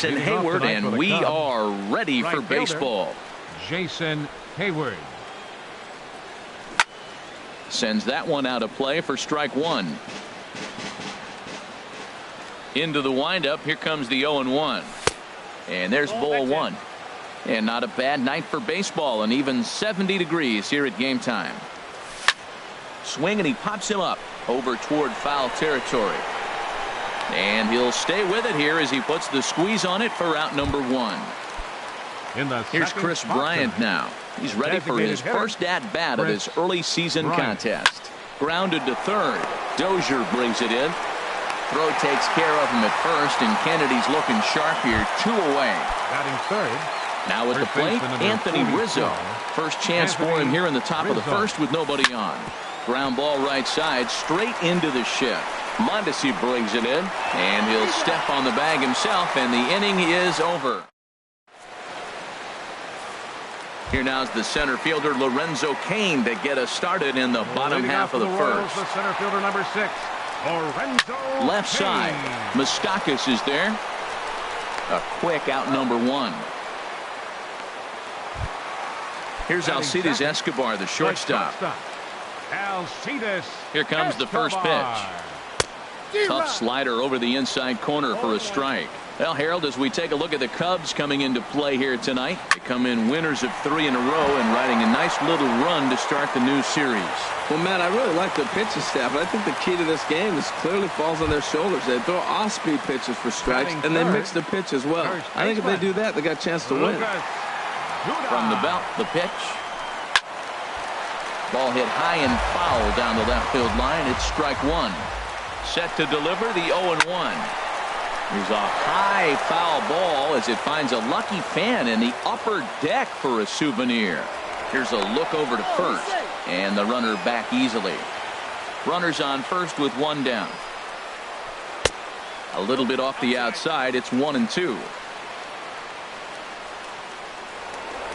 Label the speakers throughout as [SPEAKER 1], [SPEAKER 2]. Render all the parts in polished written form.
[SPEAKER 1] Hayward, and we are ready for baseball.
[SPEAKER 2] Jason Hayward
[SPEAKER 1] sends that one out of play for strike one. Into the windup. Here comes the 0-1. And there's ball one. And not a bad night for baseball, and even 70 degrees here at game time. Swing, and he pops him up over toward foul territory. And he'll stay with it here as he puts the squeeze on it for out number one. Here's Chris Bryant now. He's ready for his first at-bat of this early season contest. Grounded to third. Dozier brings it in. Throw takes care of him at first, and Kennedy's looking sharp here. 2 away.
[SPEAKER 2] Batting third.
[SPEAKER 1] Now at the plate, Anthony Rizzo. First chance for him here in the top of the first with nobody on. Ground ball right side, straight into the shift. Mondesi brings it in, and he'll step on the bag himself, and the inning is over. Here now is the center fielder Lorenzo Cain to get us started in the bottom half of the first.
[SPEAKER 2] The center fielder number 6, Lorenzo
[SPEAKER 1] left side, Moustakas is there. A quick out number one. Here's Alcides Escobar, the shortstop.
[SPEAKER 2] Alcides.
[SPEAKER 1] Here comes the first pitch. Tough slider over the inside corner for a strike. Well, Harold, as we take a look at the Cubs coming into play here tonight, they come in winners of 3 in a row and riding a nice little run to start the new series.
[SPEAKER 3] Well, Matt, I really like the pitching staff, but I think the key to this game is clearly falls on their shoulders. They throw off-speed pitches for strikes, and they mix the pitch as well. I think if they do that, they got a chance to win.
[SPEAKER 1] From the belt, the pitch. Ball hit high and foul down the left field line. It's strike one. Set to deliver the 0-1. Here's a high foul ball as it finds a lucky fan in the upper deck for a souvenir. Here's a look over to first, and the runner back easily. Runners on first with 1 down. A little bit off the outside. It's 1-2.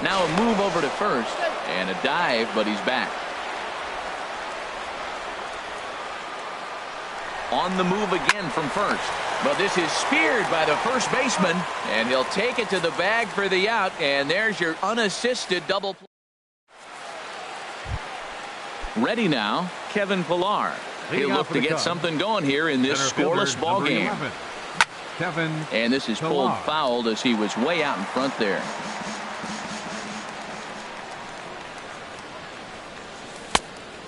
[SPEAKER 1] Now a move over to first and a dive, but he's back. On the move again from first. But this is speared by the first baseman, and he'll take it to the bag for the out, and there's your unassisted double play. Ready now, Kevin Pillar. He'll look to get something going here in this scoreless ball game. And this is pulled fouled as he was way out in front there.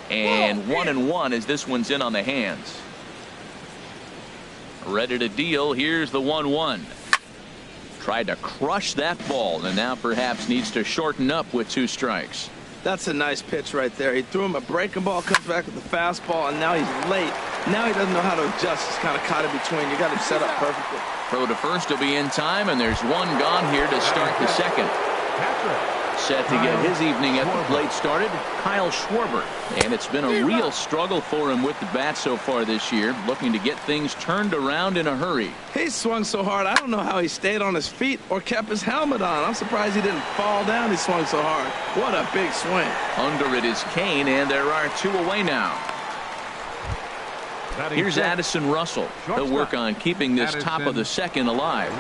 [SPEAKER 1] And 1-1 as this one's in on the hands. Ready to deal. Here's the 1-1. Tried to crush that ball, and now perhaps needs to shorten up with 2 strikes.
[SPEAKER 3] That's a nice pitch right there. He threw him a breaking ball, comes back with the fastball, and now he's late. Now he doesn't know how to adjust. He's kind of caught in between. You got him set up perfectly.
[SPEAKER 1] Throw to first will be in time, and there's 1 gone here to start the second. Set to get his evening at the plate started, Kyle Schwarber. And it's been a real struggle for him with the bat so far this year, looking to get things turned around in a hurry.
[SPEAKER 3] He swung so hard, I don't know how he stayed on his feet or kept his helmet on. I'm surprised he didn't fall down. He swung so hard. What a big swing.
[SPEAKER 1] Under it is Cain, and there are 2 away now. Here's Addison Russell. He'll work on keeping this top of the second alive.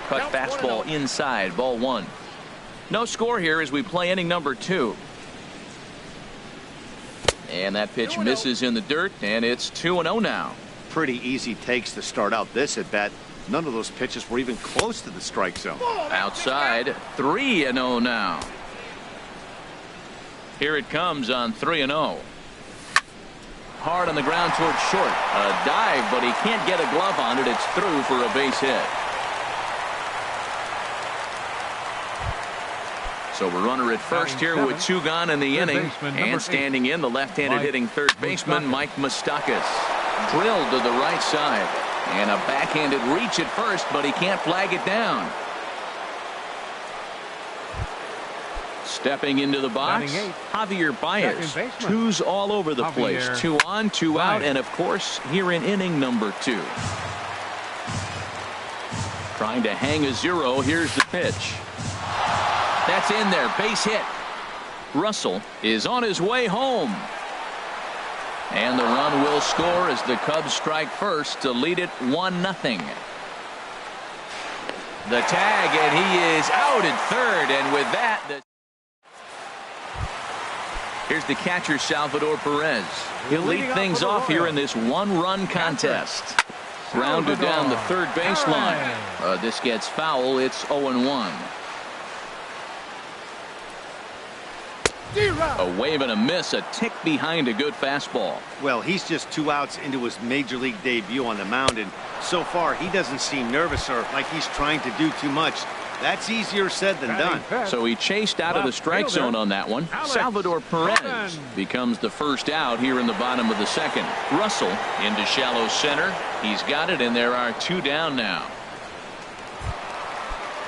[SPEAKER 1] Cut fastball inside, ball 1. No score here as we play inning number 2. And that pitch misses in the dirt, and it's 2-0 now.
[SPEAKER 4] Pretty easy takes to start out this at bat. None of those pitches were even close to the strike zone.
[SPEAKER 1] Outside, 3-0 now. Here it comes on 3-0. Hard on the ground towards short. A dive, but he can't get a glove on it. It's through for a base hit. So a runner at first here with 2 gone in the inning. And standing in, the left-handed hitting third baseman, Mike Moustakas. Drilled to the right side. And a backhanded reach at first, but he can't flag it down. Stepping into the box, Javier Baez. 2s all over the place. 2 on, 2 out, and of course, here in inning number 2. Trying to hang a 0. Here's the pitch. That's in there, base hit. Russell is on his way home. And the run will score as the Cubs strike first to lead it 1-0. The tag, and he is out at third. And with that, here's the catcher, Salvador Perez. He'll lead things off here in this one-run contest. Grounded down the third baseline. This gets foul. It's 0-1. A wave and a miss, a tick behind a good fastball.
[SPEAKER 4] Well, he's just 2 outs into his major league debut on the mound, and so far he doesn't seem nervous or like he's trying to do too much. That's easier said than done.
[SPEAKER 1] So he chased out of the strike zone on that one. Salvador Perez becomes the first out here in the bottom of the second. Russell into shallow center. He's got it, and there are 2 down now.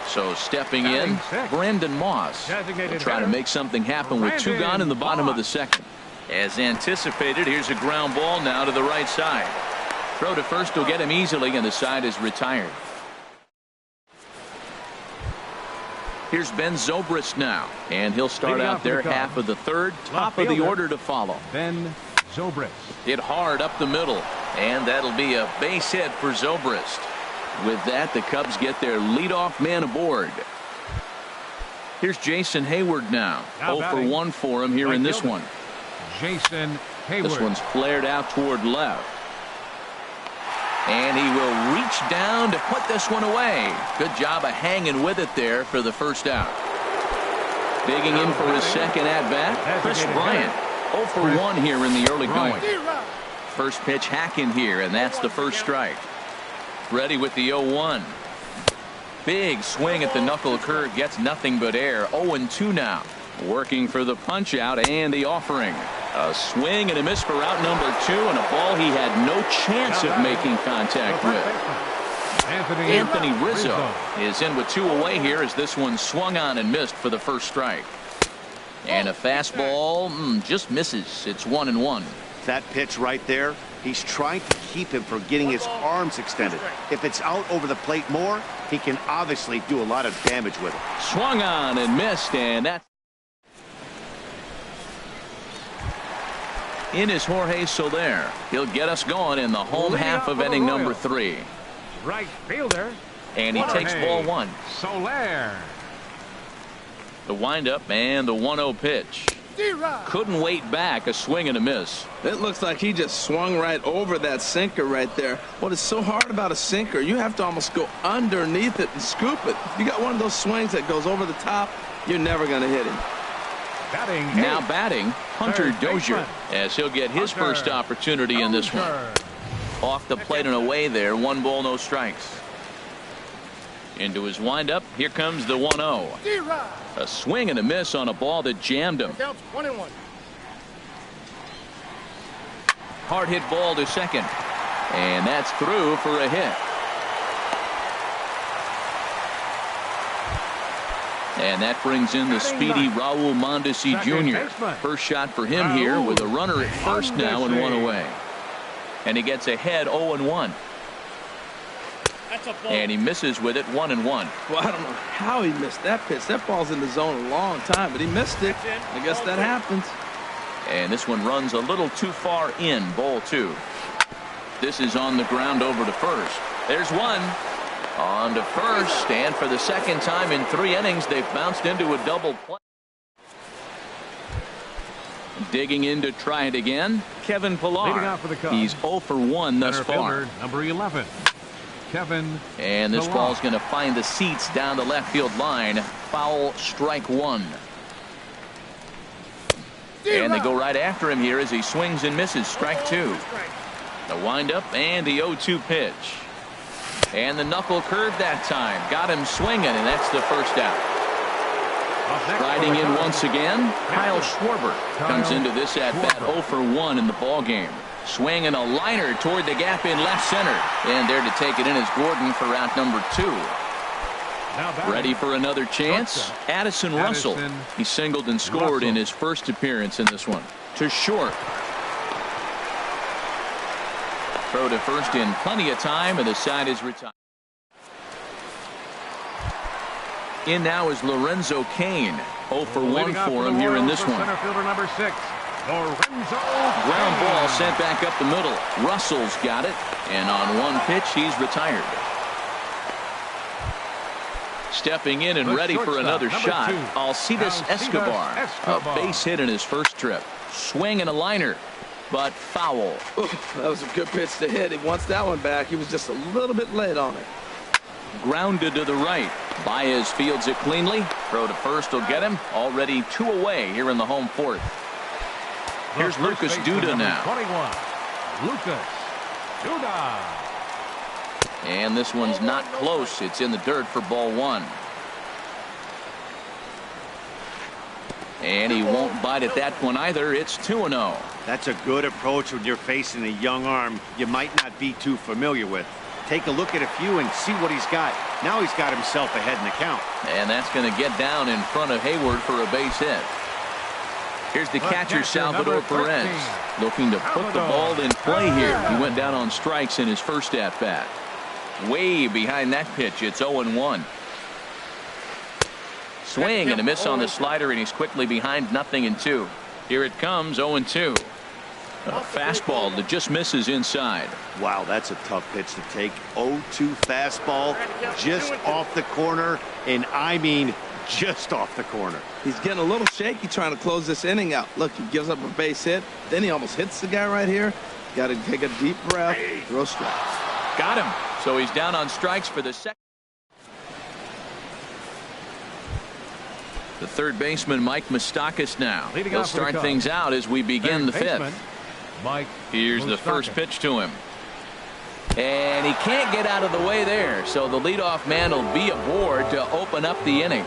[SPEAKER 1] So stepping in, Brandon Moss will try to make something happen with 2 gone in the bottom of the second. As anticipated, here's a ground ball now to the right side. Throw to first will get him easily, and the side is retired. Here's Ben Zobrist now, and he'll start out there half of the third, top of the order to follow.
[SPEAKER 2] Ben Zobrist.
[SPEAKER 1] Hit hard up the middle, and that'll be a base hit for Zobrist. With that, the Cubs get their leadoff man aboard. Here's Jason Hayward now. 0 for 1 for him here in this one.
[SPEAKER 2] Jason Hayward.
[SPEAKER 1] This one's flared out toward left. And he will reach down to put this one away. Good job of hanging with it there for the first out. Digging in for his second at-bat, Chris Bryant. 0 for 1 here in the early going. First pitch hacking here, and that's the first strike. Ready with the 0-1. Big swing at the knuckle curve, gets nothing but air. 0-2 now. Working for the punch out and the offering. A swing and a miss for out number 2, and a ball he had no chance of making contact with. Anthony Rizzo is in with 2 away here as this one swung on and missed for the first strike. And a fastball just misses. It's 1-1.
[SPEAKER 4] That pitch right there, he's trying to keep him from getting his arms extended. If it's out over the plate more, he can obviously do a lot of damage with it.
[SPEAKER 1] Swung on and missed, and that's in is Jorge Soler. He'll get us going in the home half of inning number 3.
[SPEAKER 2] Right fielder.
[SPEAKER 1] And he takes ball 1.
[SPEAKER 2] Soler.
[SPEAKER 1] The windup and the 1-0 pitch. Couldn't wait back. A swing and a miss.
[SPEAKER 3] It looks like he just swung right over that sinker right there. What is so hard about a sinker, you have to almost go underneath it and scoop it. If you got one of those swings that goes over the top, you're never going to hit him.
[SPEAKER 1] Now batting, Hunter Dozier, as he'll get his first opportunity in this one. Off the plate and away there. 1 ball, no strikes. Into his windup. Here comes the 1-0. A swing and a miss on a ball that jammed him. Hard hit ball to second. And that's through for a hit. And that brings in the speedy Raul Mondesi Jr. First shot for him here with a runner at first now and 1 away. And he gets ahead 0-1. And he misses with it 1-1.
[SPEAKER 3] Well, I don't know how he missed that pitch. That ball's in the zone a long time, but he missed it. I guess that happens.
[SPEAKER 1] And this one runs a little too far in. Ball 2. This is on the ground over to first. There's one. On to first, and for the second time in 3 innings, they've bounced into a double play. Digging in to try it again, Kevin Pillar. He's 0 for 1 thus far.
[SPEAKER 2] Number 11, Kevin.
[SPEAKER 1] And this ball's going to find the seats down the left field line. Foul, strike 1. And they go right after him here as he swings and misses. Strike 2. The windup and the 0-2 pitch. And the knuckle curve that time. Got him swinging, and that's the first out. Striding in once again, Kyle Schwarber comes into this at-bat 0 for 1 in the ballgame. Swinging a liner toward the gap in left center. And there to take it in is Gordon for out number 2. Ready for another chance? Addison Russell. He singled and scored in his first appearance in this one. To short. Throw to first in plenty of time, and the side is retired. In now is Lorenzo Cain. 0 for 1 for him here in this one.
[SPEAKER 2] Center fielder number 6, Lorenzo.
[SPEAKER 1] Ground ball sent back up the middle. Russell's got it, and on 1 pitch, he's retired. Stepping in and
[SPEAKER 2] The
[SPEAKER 1] ready for
[SPEAKER 2] shortstop,
[SPEAKER 1] another
[SPEAKER 2] number
[SPEAKER 1] shot,
[SPEAKER 2] 2,
[SPEAKER 1] Alcides Escobar.
[SPEAKER 2] Escobar.
[SPEAKER 1] A base hit in his first trip. Swing and a liner, but foul.
[SPEAKER 3] Ooh, that was a good pitch to hit. He wants that one back. He was just a little bit late on it.
[SPEAKER 1] Grounded to the right. Baez fields it cleanly. Throw to first will get him. Already 2 away here in the home fourth.
[SPEAKER 2] The
[SPEAKER 1] Here's
[SPEAKER 2] first
[SPEAKER 1] Lucas
[SPEAKER 2] baseman,
[SPEAKER 1] Duda
[SPEAKER 2] number
[SPEAKER 1] now.
[SPEAKER 2] 21, Lucas Duda.
[SPEAKER 1] And this one's not close. It's in the dirt for ball 1. And he won't bite at that one either. It's 2-0.
[SPEAKER 4] That's a good approach when you're facing a young arm you might not be too familiar with. Take a look at a few and see what he's got. Now he's got himself ahead in the count.
[SPEAKER 1] And that's going to get down in front of Hayward for a base hit. Here's the catcher, Salvador Perez, looking to put the ball in play here. He went down on strikes in his first at-bat. Way behind that pitch. It's 0-1. Swing and a miss on the slider, and he's quickly behind 0-2. Here it comes, 0-2. A fastball that just misses inside.
[SPEAKER 4] Wow, that's a tough pitch to take. 0-2 fastball just off the corner, and I mean just off the corner.
[SPEAKER 3] He's getting a little shaky trying to close this inning out. Look, he gives up a base hit. Then he almost hits the guy right here. Got to take a deep breath, throw strikes.
[SPEAKER 1] Got him. So he's down on strikes for the second. The third baseman, Mike Moustakas, now.
[SPEAKER 2] Leading
[SPEAKER 1] He'll
[SPEAKER 2] off for the
[SPEAKER 1] start
[SPEAKER 2] Cubs.
[SPEAKER 1] things out as we begin the
[SPEAKER 2] Third
[SPEAKER 1] fifth.
[SPEAKER 2] baseman, Mike
[SPEAKER 1] Here's the first
[SPEAKER 2] Moustakas.
[SPEAKER 1] pitch to him. And he can't get out of the way there. So the leadoff man will be aboard to open up the inning.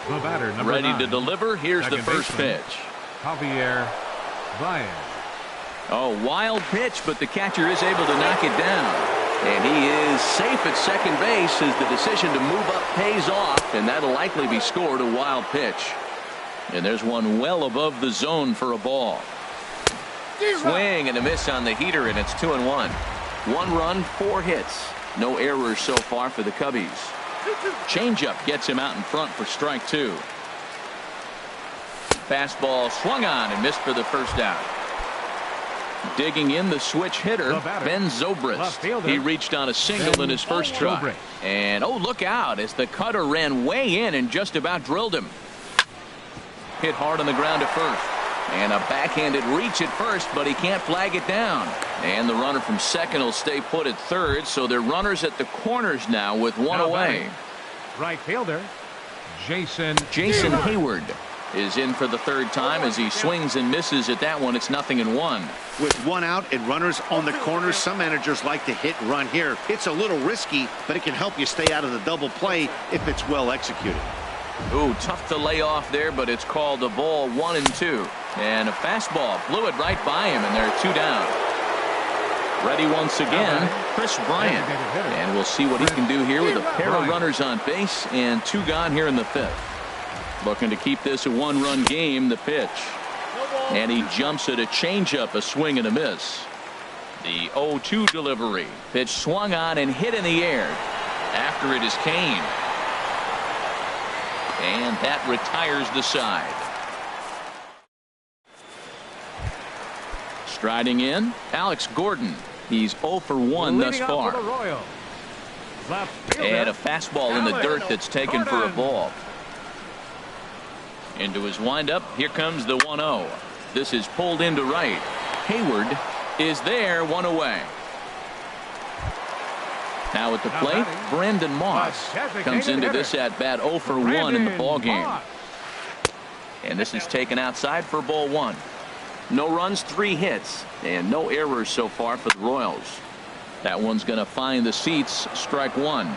[SPEAKER 2] The batter, number
[SPEAKER 1] Ready
[SPEAKER 2] 9,
[SPEAKER 1] to deliver. Here's the
[SPEAKER 2] second
[SPEAKER 1] first
[SPEAKER 2] baseman,
[SPEAKER 1] pitch.
[SPEAKER 2] Javier Baez.
[SPEAKER 1] Oh, wild pitch, but the catcher is able to knock it down. And he is safe at second base as the decision to move up pays off, and that'll likely be scored a wild pitch. And there's one well above the zone for a ball. Swing and a miss on the heater, and it's 2-1. 1 run, 4 hits. No errors so far for the Cubbies. Changeup gets him out in front for strike 2. Fastball swung on and missed for the first out. Digging in the switch hitter,
[SPEAKER 2] The batter,
[SPEAKER 1] Ben
[SPEAKER 2] left
[SPEAKER 1] Zobrist.
[SPEAKER 2] fielder,
[SPEAKER 1] He reached on a single
[SPEAKER 2] Ben
[SPEAKER 1] in his first try.
[SPEAKER 2] Zobrist.
[SPEAKER 1] And oh, look out as the cutter ran way in and just about drilled him. Hit hard on the ground to first. And a backhanded reach at first, but he can't flag it down. And the runner from second will stay put at third, so they're runners at the corners now with 1
[SPEAKER 2] Now
[SPEAKER 1] away.
[SPEAKER 2] batting, right fielder, Jason
[SPEAKER 1] Hayward is in for the third time as he swings and misses at that one. It's 0-1.
[SPEAKER 4] With 1 out and runners on the corners, some managers like to hit and run here. It's a little risky, but it can help you stay out of the double play if it's well executed.
[SPEAKER 1] Ooh, tough to lay off there, but it's called a ball 1-2. And a fastball blew it right by him, and they're 2 down. Ready once again, Chris Bryant. And we'll see what he can do here with a pair of runners on base and 2 gone here in the fifth. Looking to keep this a 1-run game. The pitch. And he jumps at a changeup, a swing and a miss. The 0-2 delivery. Pitch swung on and hit in the air. After it is Kane. And that retires the side. Striding in, Alex Gordon. He's 0 for 1 thus
[SPEAKER 2] Leading off
[SPEAKER 1] far.
[SPEAKER 2] for the Royals, left fielder,
[SPEAKER 1] And a fastball in the dirt that's taken for a ball. Into his windup. Here comes the 1-0. This is pulled into right. Hayward is there, 1 away. Now at the
[SPEAKER 2] Now
[SPEAKER 1] plate,
[SPEAKER 2] batting,
[SPEAKER 1] Brandon Moss
[SPEAKER 2] designated
[SPEAKER 1] comes into
[SPEAKER 2] hitter,
[SPEAKER 1] this at bat 0 for 1 in the ball game.
[SPEAKER 2] Moss.
[SPEAKER 1] And this is taken outside for ball 1. No runs, 3 hits, and no errors so far for the Royals. That one's going to find the seats. Strike 1.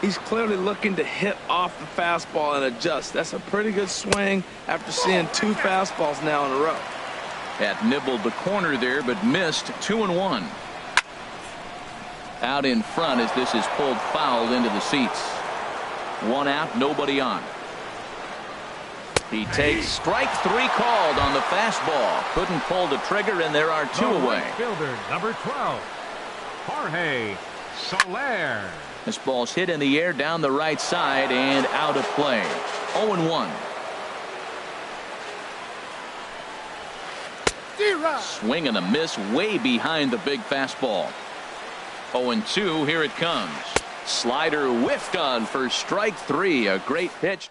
[SPEAKER 3] He's clearly looking to hit off the fastball and adjust. That's a pretty good swing after seeing 2 fastballs now in a row.
[SPEAKER 1] That nibbled the corner there, but missed. 2-1. Out in front as this is pulled foul into the seats. 1 out, nobody on. He takes strike 3 called on the fastball. Couldn't pull the trigger, and there are 2
[SPEAKER 2] The
[SPEAKER 1] away.
[SPEAKER 2] right fielder, number 12, Jorge Soler.
[SPEAKER 1] This ball's hit in the air down the right side and out of play. 0-1. Swing and a miss way behind the big fastball. 0-2. Here it comes. Slider whiffed on for strike 3. A great pitch.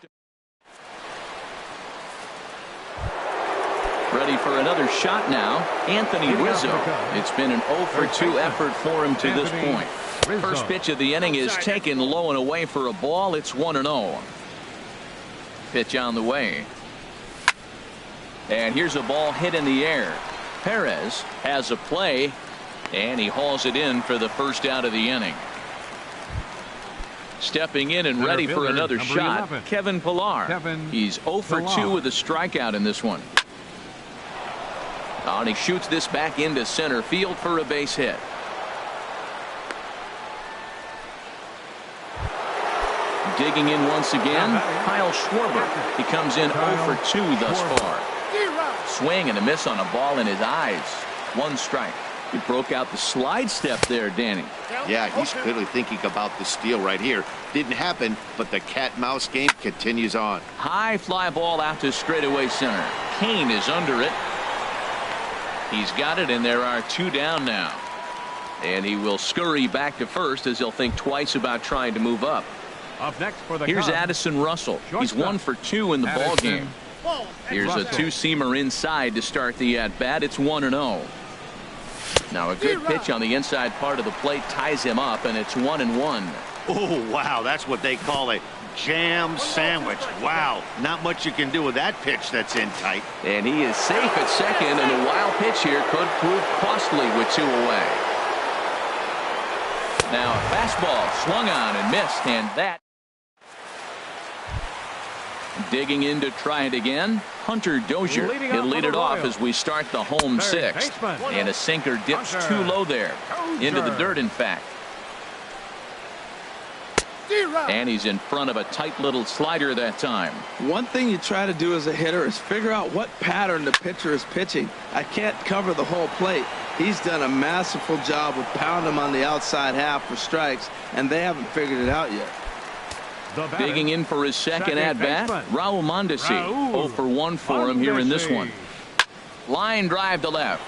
[SPEAKER 1] Ready for another shot now. Anthony Rizzo. It's been an 0 for 2 effort for him to this point. First pitch of the inning is taken low and away for a ball. It's 1-0. Pitch on the way. And here's a ball hit in the air. Perez has a play, and he hauls it in for the first out of the inning. Stepping in and ready for another shot, Kevin Pillar. He's 0 for 2 with a strikeout in this one. And he shoots this back into center field for a base hit. Digging in once again, Kyle Schwarber. He comes in 0 for 2 thus far. Swing and a miss on a ball in his eyes. 1 strike. He broke out the slide step there, Danny.
[SPEAKER 5] Yeah, he's clearly thinking about the steal right here. Didn't happen, but the cat-mouse game continues on.
[SPEAKER 1] High fly ball out to straightaway center. Kane is under it. He's got it, and there are 2 down now. And he will scurry back to first as he'll think twice about trying to move up.
[SPEAKER 2] Up next for the
[SPEAKER 1] Here's
[SPEAKER 2] Cubs,
[SPEAKER 1] Addison Russell. He's 1 for 2 in the ball game. Here's a 2-seamer inside to start the at-bat. It's 1-0. Now a good pitch on the inside part of the plate ties him up, and it's 1-1.
[SPEAKER 4] Oh, wow. That's what they call a jam sandwich. Wow. Not much you can do with that pitch that's in tight.
[SPEAKER 1] And he is safe at second, and a wild pitch here could prove costly with 2 away. Now a fastball swung on and missed, and that. Digging in to try it again, Hunter Dozier. He'll lead it off as we start the home 6th. And a sinker dips too low there. Into the dirt, in fact. And he's in front of a tight little slider that time.
[SPEAKER 3] One thing you try to do as a hitter is figure out what pattern the pitcher is pitching. I can't cover the whole plate. He's done a masterful job of pounding him on the outside half for strikes, and they haven't figured it out yet.
[SPEAKER 1] Digging in for his second at-bat, Raul Mondesi. 0 for 1 for him here in this one. Line drive to left.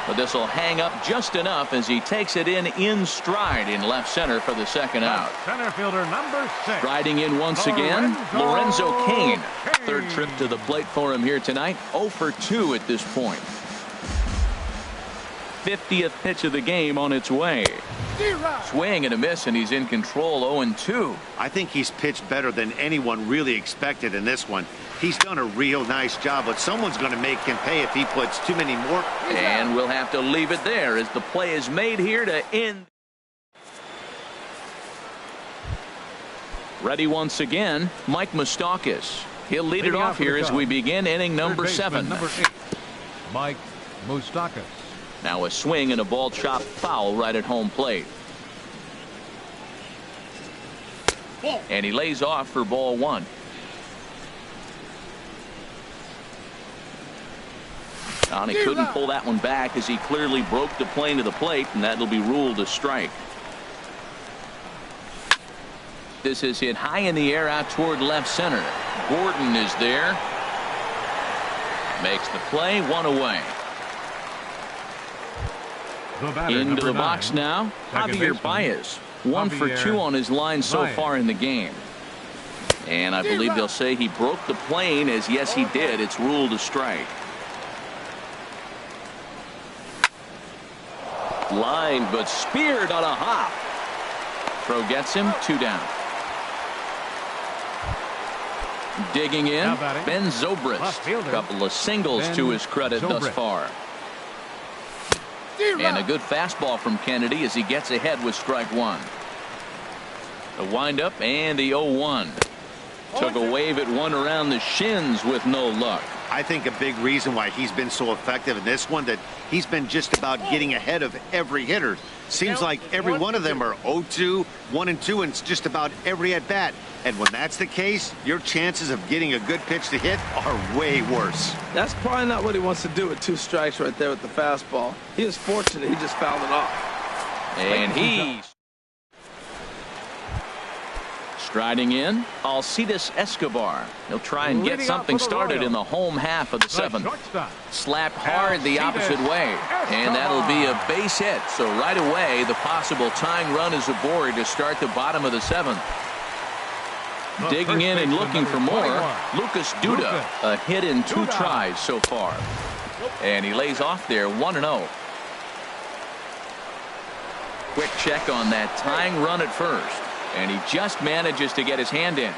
[SPEAKER 1] But this will hang up just enough as he takes it in stride in left center for the second out.
[SPEAKER 2] Center fielder number 6.
[SPEAKER 1] Riding in once again, Lorenzo Cain. Third trip to the plate for him here tonight. 0 for 2 at this point. 50th pitch of the game on its way. Swing and a miss, and he's in control. 0-2.
[SPEAKER 4] I think he's pitched better than anyone really expected in this one. He's done a real nice job, but someone's going to make him pay if he puts too many more.
[SPEAKER 1] And we'll have to leave it there as the play is made here to end. Ready once again, Mike Moustakas. He'll lead it off here as we begin inning number 7.
[SPEAKER 2] Number 8, Mike Moustakas.
[SPEAKER 1] Now a swing and a ball chopped foul right at home plate. And he lays off for ball 1. And he couldn't pull that one back as he clearly broke the plane to the plate, and that'll be ruled a strike. This is hit high in the air out toward left center. Gordon is there. Makes the play, 1 away. Into the box now, Javier Baez. 1 for 2 on his line so far in the game. And I believe they'll say he broke the plane, as yes he did. It's ruled a strike. Line, but speared on a hop. Throw gets him, 2 down. Digging in, Ben Zobrist. A couple of singles to his credit thus far. And a good fastball from Kennedy as he gets ahead with strike 1. The windup and the 0-1. Took a wave at one around the shins with no luck.
[SPEAKER 4] I think a big reason why he's been so effective in this one, that he's been just about getting ahead of every hitter. Seems like every one of them are 0-2, 1-2, and it's just about every at bat. And when that's the case, your chances of getting a good pitch to hit are way worse.
[SPEAKER 3] That's probably not what he wants to do with 2 strikes right there with the fastball. He was fortunate he just fouled it off.
[SPEAKER 1] And he Striding in, Alcides Escobar. He'll try and get something started in the home half of the seventh. Slapped hard the opposite way, and that'll be a base hit. So right away, the possible tying run is aboard to start the bottom of the seventh. Digging in and looking for more, Lucas Duda. A hit in 2 tries so far. And he lays off there 1-0. Quick check on that tying run at first. And he just manages to get his hand in.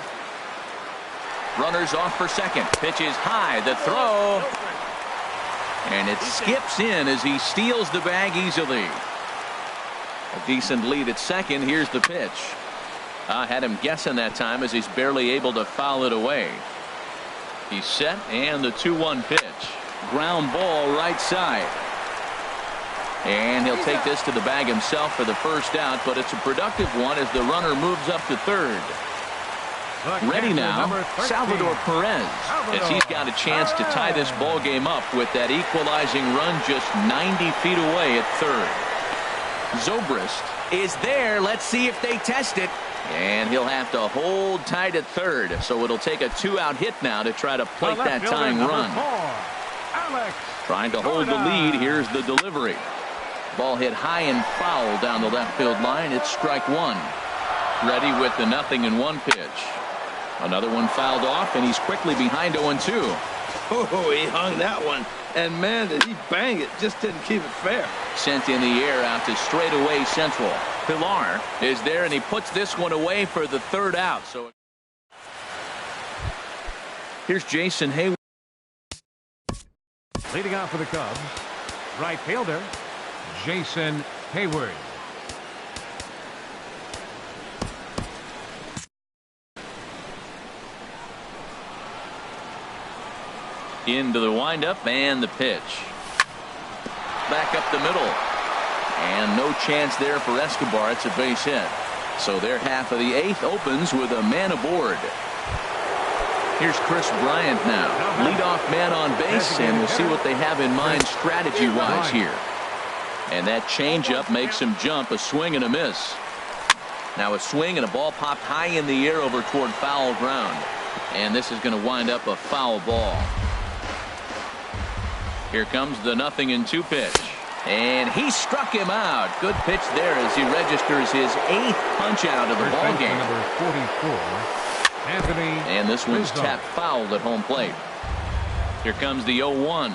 [SPEAKER 1] Runners off for second. Pitches high. The throw. And it skips in as he steals the bag easily. A decent lead at second. Here's the pitch. Had him guessing that time as he's barely able to foul it away. He's set, and the 2-1 pitch. Ground ball right side. And he'll take this to the bag himself for the first out, but it's a productive one as the runner moves up to third. Ready now, Salvador Perez, as he's got a chance to tie this ball game up with that equalizing run just 90 feet away at third. Zobrist is there. Let's see if they test it. And he'll have to hold tight at third, so it'll take a 2-out hit now to try to plate that tying run. Trying to hold the lead. Here's the delivery. Ball hit high and foul down the left field line. It's strike one. Ready with the 0-1 pitch. Another one fouled off, and he's quickly behind 0-2.
[SPEAKER 3] Oh, he hung that one. And, man, did he bang it. Just didn't keep it fair.
[SPEAKER 1] Sent in the air out to straightaway central. Pilar is there, and he puts this one away for the third out. So here's Jason Heyward.
[SPEAKER 2] Leading off for the Cubs, right fielder Jason Heyward.
[SPEAKER 1] Into the windup and the pitch. Back up the middle. And no chance there for Escobar. It's a base hit. So their half of the 8th opens with a man aboard. Here's Chris Bryant now. Leadoff man on base, and we'll see what they have in mind strategy-wise here. And that changeup makes him jump. A swing and a miss. Now a swing and a ball popped high in the air over toward foul ground. And this is going to wind up a foul ball. Here comes the 0-2 pitch. And he struck him out. Good pitch there as he registers his 8th punch out of the ball game.
[SPEAKER 2] Number 44, Anthony.
[SPEAKER 1] And this one's
[SPEAKER 2] Rizzo.
[SPEAKER 1] tapped foul at home plate. Here comes the 0-1.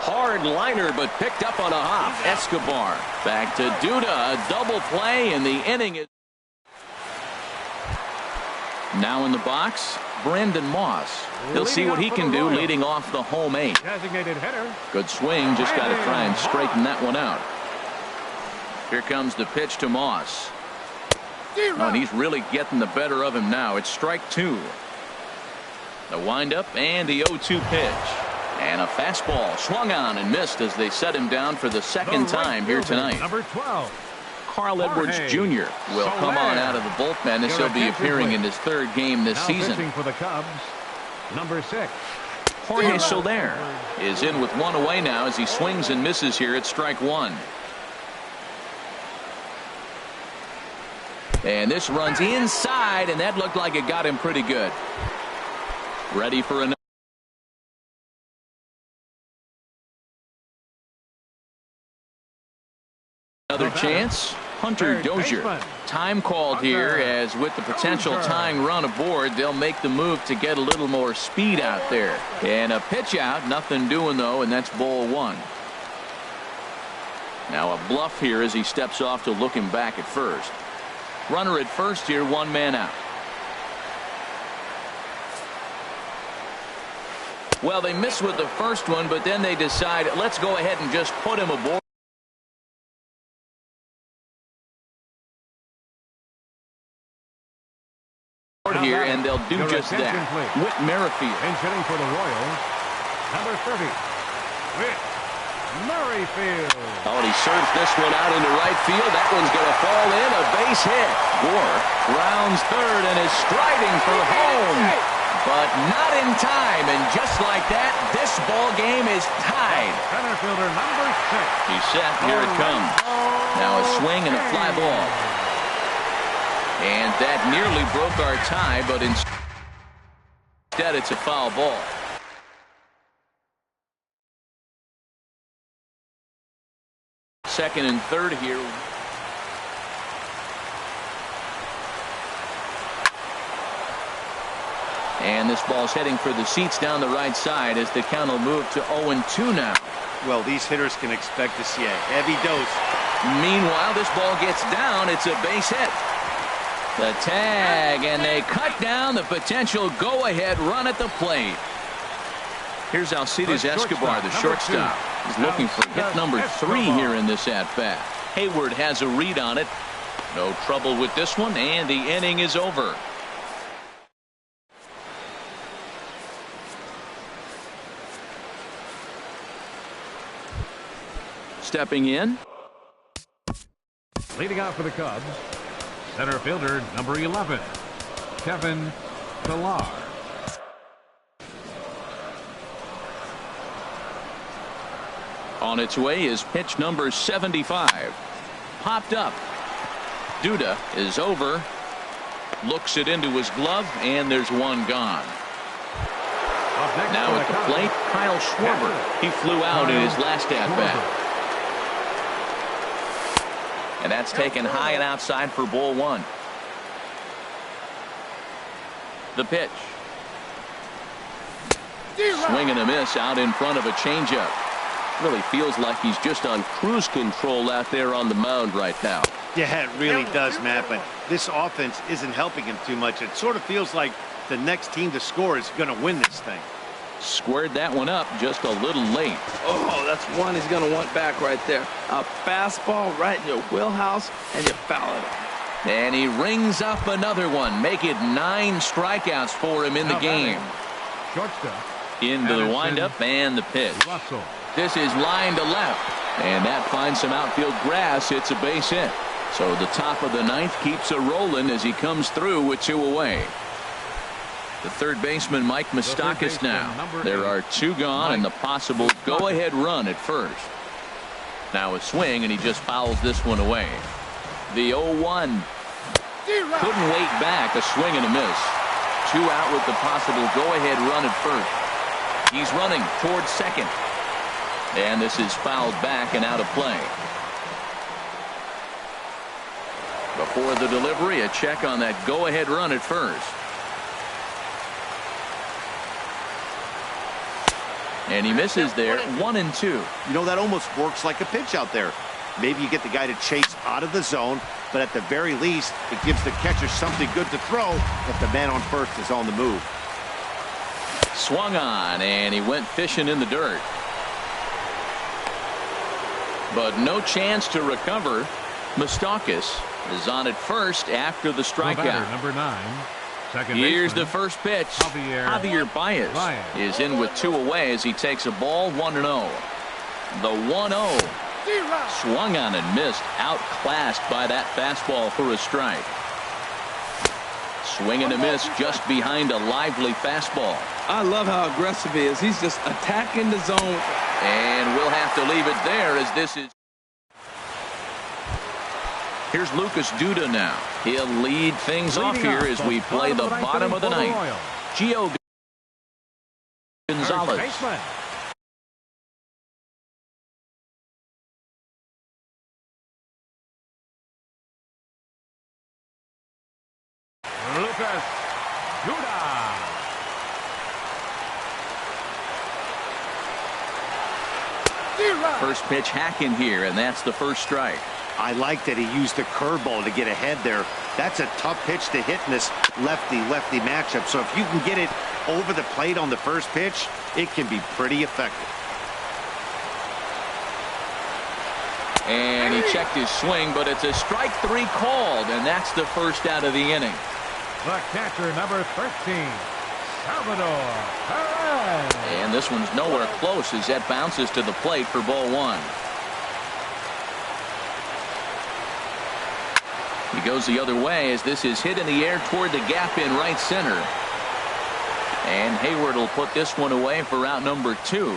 [SPEAKER 1] Hard liner, but picked up on a hop. Escobar back to Duda. A double play, and the inning is now in the box. Brandon Moss. He'll see what he can do leading off the home 8.
[SPEAKER 2] Designated hitter.
[SPEAKER 1] Good swing. Just got to try and straighten that one out. Here comes the pitch to Moss. Oh, and he's really getting the better of him now. It's strike 2. The windup and the 0-2 pitch. And a fastball swung on and missed as they set him down for the second time here tonight.
[SPEAKER 2] Number 12.
[SPEAKER 1] Carl Edwards Jr. will come on out of the bullpen as he'll be appearing in his 3rd game this season.
[SPEAKER 2] Pitching for the Cubs, number 6.
[SPEAKER 1] Jorge Soler is in with one away now as he swings and misses here at strike 1. And this runs inside, and that looked like it got him pretty good. Ready for another chance. Hunter Dozier. Time called here, as with the potential tying run aboard, they'll make the move to get a little more speed out there. And a pitch out, nothing doing though, and that's ball 1. Now a bluff here as he steps off to look him back at first. Runner at first here, 1 man out. Well, they miss with the first one, but then they decide, let's go ahead and just put him aboard here, and they'll do just that. Whit Merrifield.
[SPEAKER 2] Pinch hitting for the Royals, number 30, Whit Merrifield.
[SPEAKER 1] Oh, and he serves this one out into right field. That one's going to fall in. A base hit. Gore rounds third and is striding for home, but not in time. And just like that, this ball game is tied.
[SPEAKER 2] Center fielder number 6.
[SPEAKER 1] He's set. Here it comes. Now a swing and a fly ball. And that nearly broke our tie, but instead it's a foul ball. Second and third here. And this ball's heading for the seats down the right side as the count will move to 0-2 now.
[SPEAKER 4] Well, these hitters can expect to see a heavy dose.
[SPEAKER 1] Meanwhile, this ball gets down. It's a base hit. The tag, and they cut down the potential go-ahead run at the plate. Here's Alcides Escobar, the shortstop. He's looking for hit number 3 here in this at-bat. Hayward has a read on it. No trouble with this one, and the inning is over. Stepping in.
[SPEAKER 2] Leading out for the Cubs, center fielder number 11, Kevin Pillar.
[SPEAKER 1] On its way is pitch number 75. Popped up. Duda is over. Looks it into his glove, and there's one gone. Now at the plate, Kyle Schwarber. He flew out in his last at-bat. And that's taken high and outside for ball 1. The pitch. Swing and a miss out in front of a changeup. Really feels like he's just on cruise control out there on the mound right now.
[SPEAKER 4] Yeah, it really does, Matt, but this offense isn't helping him too much. It sort of feels like the next team to score is going to win this thing.
[SPEAKER 1] Squared that one up just a little late.
[SPEAKER 3] Oh, that's one he's going to want back right there. A fastball right in your wheelhouse, and you foul it.
[SPEAKER 1] And he rings up another one. Make it 9 strikeouts for him in the game.
[SPEAKER 2] Shortstop.
[SPEAKER 1] Into the windup and the pitch.
[SPEAKER 2] Russell.
[SPEAKER 1] This is line to left. And that finds some outfield grass. It's a base hit. So the top of the 9th keeps a rolling as he comes through with 2 away. The third baseman, Mike Moustakas now. There are 2 gone and the possible go-ahead run at first. Now a swing, and he just fouls this one away. The 0-1. Couldn't wait back. A swing and a miss. 2 out with the possible go-ahead run at first. He's running towards second. And this is fouled back and out of play. Before the delivery, a check on that go-ahead run at first. And he misses there. 1-2.
[SPEAKER 4] You know, that almost works like a pitch out there. Maybe you get the guy to chase out of the zone, but at the very least, it gives the catcher something good to throw if the man on first is on the move.
[SPEAKER 1] Swung on, and he went fishing in the dirt. But no chance to recover. Moustakas is on at first after the strikeout.
[SPEAKER 2] Number 9. Second
[SPEAKER 1] Here's
[SPEAKER 2] baseman,
[SPEAKER 1] the first pitch. Javier Baez is in with 2 away as he takes a ball 1-0. The 1-0. Swung on and missed. Outclassed by that fastball for a strike. Swing and a miss just behind a lively fastball.
[SPEAKER 3] I love how aggressive he is. He's just attacking the zone.
[SPEAKER 1] And we'll have to leave it there as this is. Here's Lucas Duda now. He'll lead things off here as we play the bottom of the 9th. Gio Gonzalez.
[SPEAKER 2] Lucas Duda.
[SPEAKER 1] First pitch hack in here, and that's the first strike.
[SPEAKER 4] I like that he used the curveball to get ahead there. That's a tough pitch to hit in this lefty-lefty matchup. So if you can get it over the plate on the first pitch, it can be pretty effective.
[SPEAKER 1] And he checked his swing, but it's a strike 3 called, and that's the first out of the inning.
[SPEAKER 2] The catcher, number 13, Salvador Perez.
[SPEAKER 1] And this one's nowhere close as that bounces to the plate for ball 1. He goes the other way as this is hit in the air toward the gap in right center. And Hayward will put this one away for out number 2.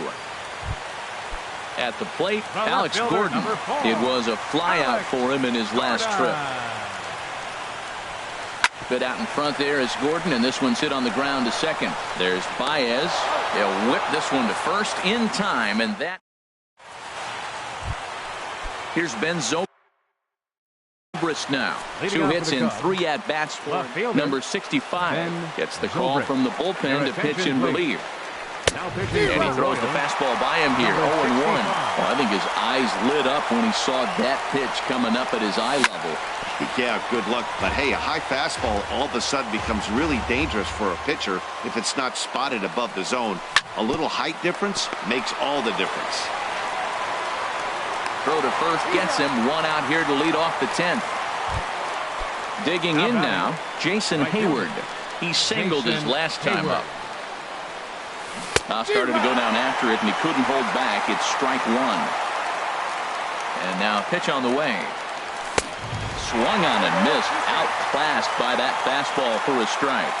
[SPEAKER 1] At the plate, Alex Gordon. It was a flyout for him in his last trip. Good out in front there is Gordon, and this one's hit on the ground to second. There's Baez. They'll whip this one to first in time, and that. Here's Ben Zobrist now.
[SPEAKER 2] Leading
[SPEAKER 1] 2
[SPEAKER 2] off
[SPEAKER 1] hits
[SPEAKER 2] for the
[SPEAKER 1] in
[SPEAKER 2] Cubs,
[SPEAKER 1] 3 at-bats for
[SPEAKER 2] left fielder,
[SPEAKER 1] number 65.
[SPEAKER 2] Ben
[SPEAKER 1] Gets the call
[SPEAKER 2] Zobrist.
[SPEAKER 1] from the bullpen
[SPEAKER 2] Your
[SPEAKER 1] to pitch
[SPEAKER 2] attention,
[SPEAKER 1] in
[SPEAKER 2] please.
[SPEAKER 1] relief.
[SPEAKER 2] Now pitching
[SPEAKER 1] And he
[SPEAKER 2] for
[SPEAKER 1] throws the
[SPEAKER 2] Royals,
[SPEAKER 1] fastball by him here,
[SPEAKER 2] number
[SPEAKER 1] 0-1.
[SPEAKER 2] 65.
[SPEAKER 1] Well, I think his eyes lit up when he saw that pitch coming up at his eye level.
[SPEAKER 5] Yeah, good luck. But hey, a high fastball all of a sudden becomes really dangerous for a pitcher if it's not spotted above the zone. A little height difference makes all the difference.
[SPEAKER 1] Throw to first gets him. 1 out here to lead off the 10th. Digging in now, Jason Hayward. He singled his last time up. Now started to go down after it, and he couldn't hold back. It's strike 1. And now pitch on the way. Swung on and missed. Outclassed by that fastball for a strike.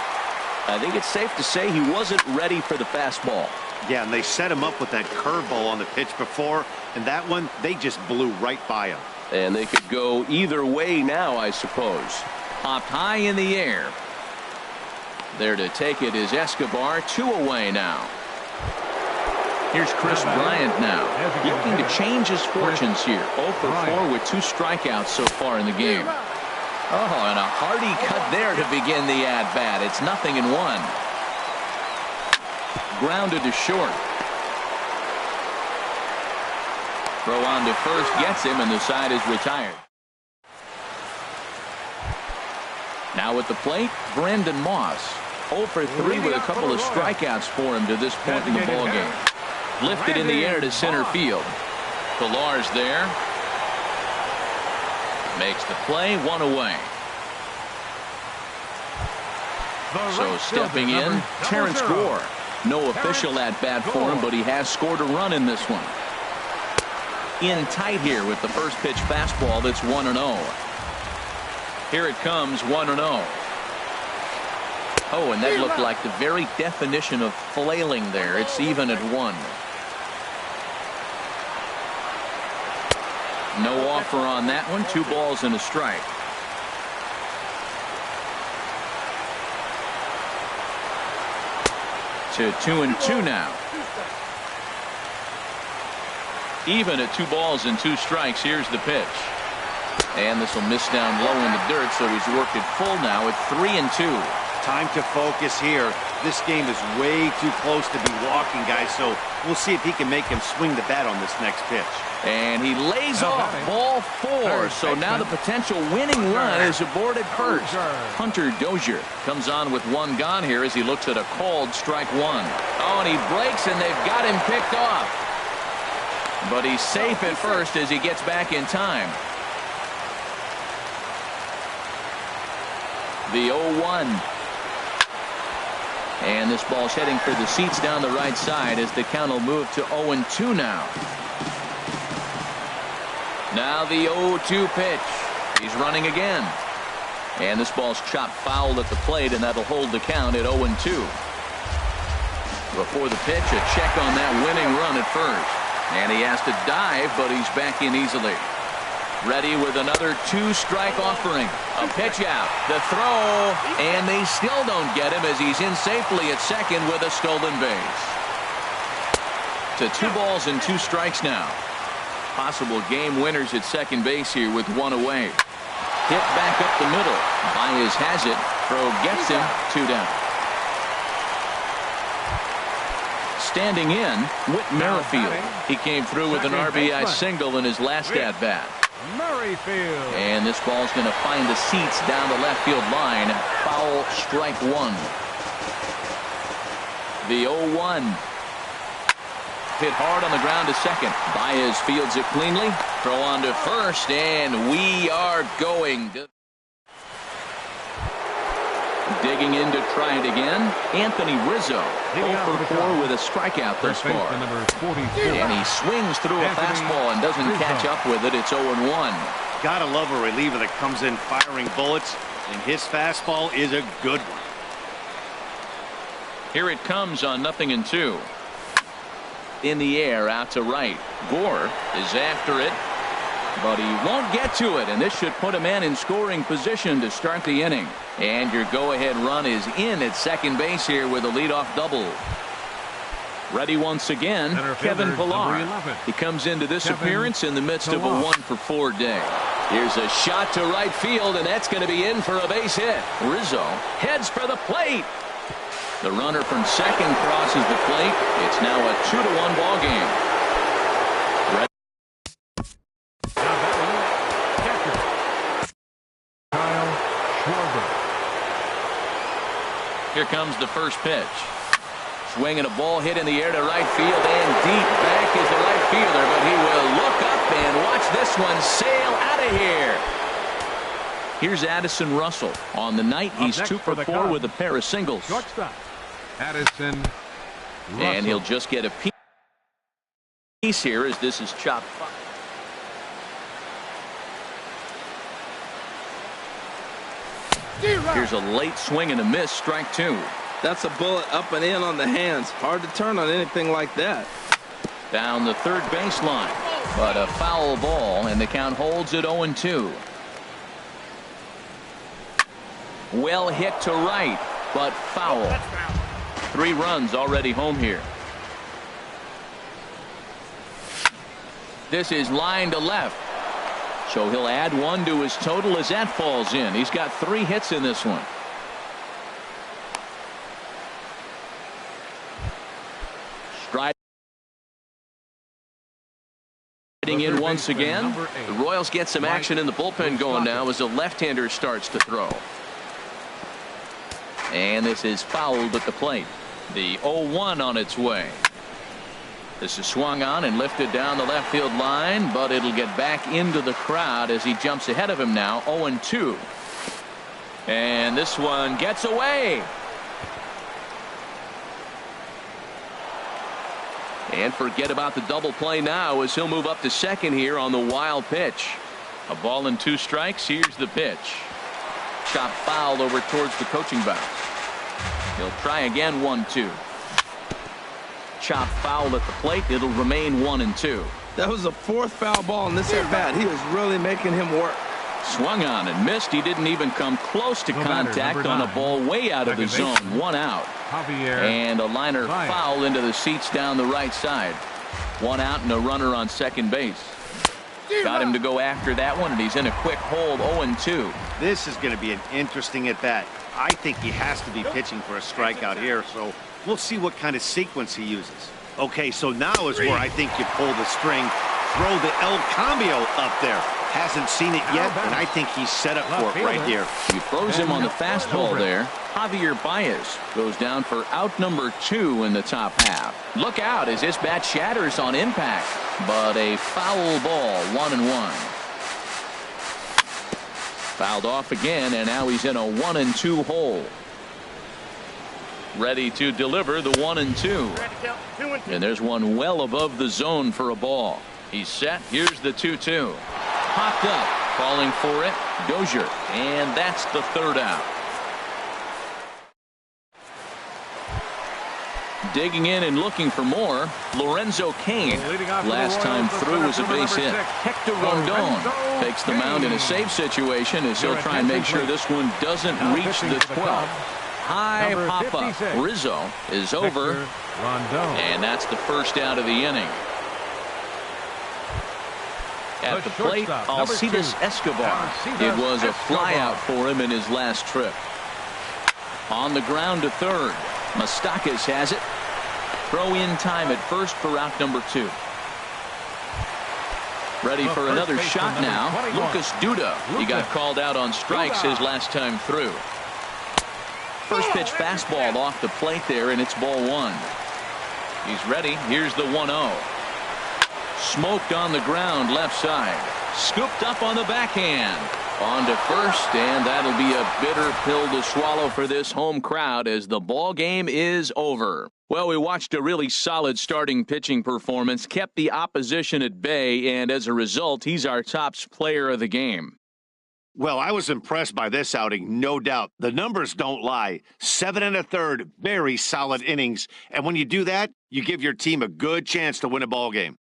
[SPEAKER 1] I think it's safe to say he wasn't ready for the fastball.
[SPEAKER 4] Yeah, and they set him up with that curveball on the pitch before, and that one, they just blew right by him.
[SPEAKER 6] And they could go either way now, I suppose.
[SPEAKER 1] Popped high in the air. There to take it is Escobar. 2 away now. Here's Chris Bryant now, looking to change his fortunes here. 0 for 4 with 2 strikeouts so far in the game. Oh, and a hearty cut there to begin the at-bat. It's 0-1. Grounded to short. Throw on to first gets him, and the side is retired. Now at the plate, Brandon Moss. 0 for 3 with a couple of strikeouts for him to this point in the ballgame. Lifted in the air to center field. Pillar's there. Makes the play. 1 away. So stepping in, Terrence Gore. No official at-bat for him, but he has scored a run in this one. In tight here with the first pitch fastball that's 1-0. Here it comes, 1-0. Oh, and that looked like the very definition of flailing there. It's even at 1. No offer on that one. 2 balls and a strike. To 2-2 now. Even at 2 balls and 2 strikes. Here's the pitch. And this will miss down low in the dirt, so he's worked it full now at 3-2.
[SPEAKER 4] Time to focus here. This game is way too close to be walking, guys, so we'll see if he can make him swing the bat on this next pitch.
[SPEAKER 1] And he lays off ball 4. So now the potential winning run is aboard at first. Hunter Dozier comes on with 1 gone here as he looks at a called strike 1. Oh, and he breaks, and they've got him picked off. But he's safe at first as he gets back in time. The 0-1. And this ball's heading for the seats down the right side as the count will move to 0-2 now. Now the 0-2 pitch. He's running again. And this ball's chopped foul at the plate, and that'll hold the count at 0-2. Before the pitch, a check on that winning run at first. And he has to dive, but he's back in easily. Ready with another 2-strike offering. A pitch out. The throw. And they still don't get him as he's in safely at second with a stolen base. To 2 balls and 2 strikes now. Possible game winners at second base here with 1 away. Hit back up the middle. Baez has it. Throw gets him. 2 down. Standing in, Whit Merrifield. He came through with an RBI single in his last at-bat.
[SPEAKER 2] Merrifield.
[SPEAKER 1] And this ball's going to find the seats down the left field line. Foul, strike 1. The 0-1. Hit hard on the ground to second. Baez fields it cleanly. Throw on to first, and we are going. Digging in to try it again, Anthony Rizzo. 0 for 4 with a strikeout thus far. And he swings through a fastball and doesn't catch up with it. It's 0-1.
[SPEAKER 4] Gotta love a reliever that comes in firing bullets, and his fastball is a good one.
[SPEAKER 1] Here it comes on 0-2. In the air out to right. Gore is after it. but he won't get to it, and this should put a man in scoring position to start the inning. And your go-ahead run is in at second base here with a leadoff double. Ready once again, Kevin Pillar. He comes into this appearance in the midst of a 1-for-4 day. Here's a shot to right field, and that's going to be in for a base hit. Rizzo heads for the plate. The runner from second crosses the plate. It's now a 2-1 ball game.
[SPEAKER 2] Kyle Schwarber.
[SPEAKER 1] Here comes the first pitch. Swinging a ball hit in the air to right field, and deep back is the right fielder, but he will look up and watch this one sail out of here. Here's Addison Russell. On the night, he's 2-for-4 with a pair of singles.
[SPEAKER 2] Shortstop, Addison Russell.
[SPEAKER 1] And he'll just get a piece here as this is chopped. Here's a late swing and a miss, strike 2.
[SPEAKER 3] That's a bullet up and in on the hands. Hard to turn on anything like that.
[SPEAKER 1] Down the third baseline, but a foul ball, and the count holds at 0-2. Well hit to right, but foul. 3 runs already home here. This is line to left. So he'll add 1 to his total as that falls in. He's got 3 hits in this one. Striding in once again. The Royals get some action in the bullpen going now as the left-hander starts to throw. And this is fouled at the plate. The 0-1 on its way. This is swung on and lifted down the left field line, but it'll get back into the crowd as he jumps ahead of him now. 0-2. And this one gets away. And forget about the double play now as he'll move up to second here on the wild pitch. A ball and 2 strikes. Here's the pitch. Shot fouled over towards the coaching box. He'll try again. 1-2. Chop foul at the plate. It'll remain 1-2.
[SPEAKER 3] That was the 4th foul ball in this at bat. He was really making him work.
[SPEAKER 1] Swung on and missed. He didn't even come close to contact on a ball way out of the zone. 1 out. And a liner foul into the seats down the right side. 1 out and a runner on second base. Got him to go after that one, and he's in a quick hold. 0-2.
[SPEAKER 4] This is going to be an interesting at bat. I think he has to be pitching for a strikeout here, so we'll see what kind of sequence he uses. Okay, so now is where I think you pull the string, throw the El Cambio up there. Hasn't seen it yet, and I think he's set up for it right here.
[SPEAKER 1] He throws him on the fastball there. Javier Baez goes down for out number 2 in the top half. Look out as this bat shatters on impact, but a foul ball. 1-1. Fouled off again, and now he's in a 1-2 hole. Ready to deliver the 1-2. And there's one well above the zone for a ball. He's set. Here's the 2-2. Popped up. Calling for it. Dozier. And that's the 3rd out. Digging in and looking for more. Lorenzo Cain. Last time through was a base hit. Hector Rondon takes the mound in a save situation as he'll try and make sure this one doesn't reach the 12th. High pop-up. Rizzo is over. And that's the first out of the inning. At the plate, Alcides Escobar. It was a flyout for him in his last trip. On the ground to third. Moustakas has it. Throw in time at first for out number 2. Ready for another shot now. Lucas Duda. He got called out on strikes his last time through. First pitch fastball off the plate there, and it's ball 1. He's ready. Here's the 1-0. Smoked on the ground left side. Scooped up on the backhand. On to first, and that'll be a bitter pill to swallow for this home crowd as the ball game is over. Well, we watched a really solid starting pitching performance, kept the opposition at bay, and as a result, he's our top player of the game.
[SPEAKER 4] Well, I was impressed by this outing, no doubt. The numbers don't lie. 7 1/3, very solid innings. And when you do that, you give your team a good chance to win a ball game.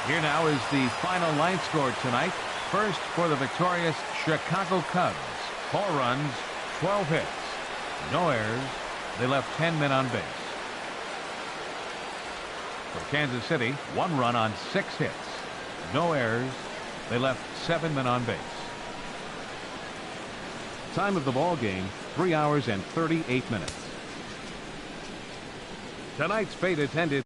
[SPEAKER 2] Here now is the final line score tonight. First for the victorious Chicago Cubs. 4 runs, 12 hits, no errors. They left 10 men on base. For Kansas City, 1 run on 6 hits, no errors. They left 7 men on base. Time of the ball game, 3 hours and 38 minutes. Tonight's fate attended